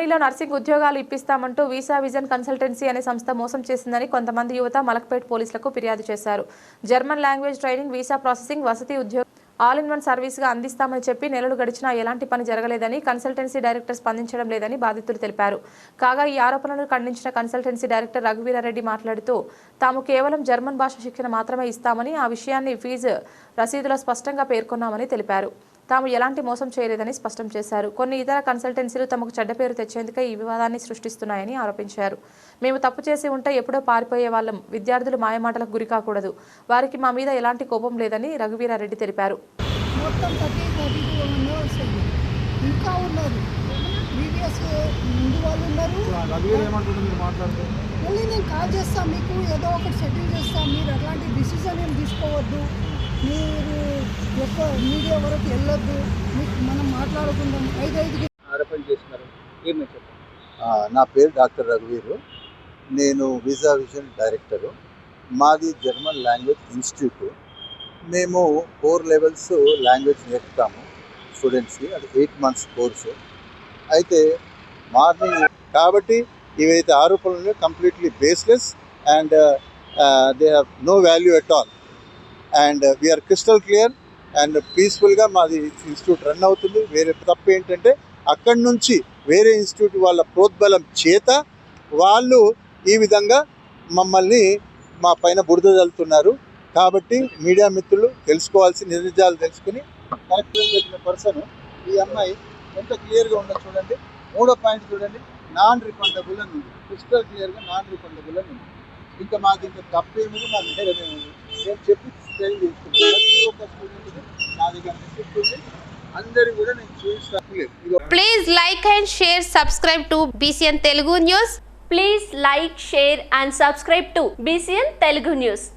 జర్మనీలో నర్సింగ్ ఉద్యోగాలు ఇప్పిస్తామంటూ visa vision consultancy అనే సంస్థ మోసం చేసిందని కొంతమంది యువత మలక్పేట్ పోలీసులకు ఫిర్యాదు చేశారు. German language training, visa processing, వసతి, ఉద్యోగం ఆల్ ఇన్ వన్ సర్వీస్గా అందిస్తామని చెప్పి నెలలు గడిచినా ఎలాంటి పని జరగలేదని కన్సల్టెన్సీ డైరెక్టర్ స్పందించడం లేదని బాధితులు తెలిపారు. కాగా ఈ ఆరోపణలను ఖండించిన కన్సల్టెన్సీ డైరెక్టర్ రఘువీరారెడ్డి మాట్లాడుతూ తాము కేవలం జర్మన్ భాష శిక్షణ మాత్రమే ఇస్తామని, ఆ విషయాన్ని ఫీజు రసీదులో స్పష్టంగా పేర్కొన్నామని తెలిపారు. తాము ఎలాంటి మోసం చేయలేదని స్పష్టం చేశారు. కొన్ని ఇతర కన్సల్టెన్సీలు తమకు చెడ్డ పేరు తెచ్చేందుకే ఈ వివాదాన్ని సృష్టిస్తున్నాయని ఆరోపించారు. మేము తప్పు చేసి ఉంటే ఎప్పుడో పారిపోయే వాళ్ళం. విద్యార్థులు మాయమాటలకు గురి కాకూడదు. వారికి మా మీద ఎలాంటి కోపం లేదని రఘువీరారెడ్డి తెలిపారు. నేను కాల్ చేస్తాను, మీకు ఏదో ఒకటి సెటిల్ చేస్తాను. మీరు అట్లాంటి డిసిజన్ ఏం తీసుకోవద్దు, మీరు యొక్క మీడియా వరకు వెళ్ళొద్దు, మీకు మనం మాట్లాడుకుందాం. 5 ఆరోపణ చేస్తున్నారు. ఏమని చెప్పండి. నా పేరు డాక్టర్ రఘువీరు. నేను వీసా విజన్ డైరెక్టరు. మాది జర్మన్ లాంగ్వేజ్ ఇన్స్టిట్యూట్. మేము 4 లెవెల్స్ లాంగ్వేజ్ నేర్పుతాము స్టూడెంట్స్కి. అది 8 months కోర్సు. అయితే మార్నింగ్ కాబట్టి ఇవైతే ఆరోపణలు completely baseless and they have no value at all. And we are crystal clear and పీస్ఫుల్గా మాది ఇన్స్టిట్యూట్ రన్ అవుతుంది. వేరే తప్పు ఏంటంటే అక్కడి నుంచి వేరే ఇన్స్టిట్యూట్ వాళ్ళ ప్రోద్బలం చేత వాళ్ళు ఈ విధంగా మమ్మల్ని మా పైన బురద చల్లుతున్నారు. కాబట్టి మీడియా మిత్రులు తెలుసుకోవాల్సిన నిజాలు తెలుసుకుని కరెక్ట్గా చెప్పిన పర్సన్ ఈ అమ్మాయి ఎంత క్లియర్గా ఉందో చూడండి. 3వ పాయింట్ చూడండి, నాన్ రిఫండబుల్ అని ఉంది. క్రిస్టల్ క్లియర్గా నాన్ రిఫండబుల్ అని ఉంది. ఇంకా మాది ఇంకా తప్పేమిది, మా నేరమేమి నేను చెప్పి ట్రైన్ చేసుకుంటాను. ప్రతి ఒక్క స్టూడెంట్కి నా దగ్గర రిసిప్ట్ ఉంది. అందరూ కూడా నేను చూపిస్తాను. Please like and share, subscribe to BCN Telugu News. Please like, share and subscribe to BCN Telugu News.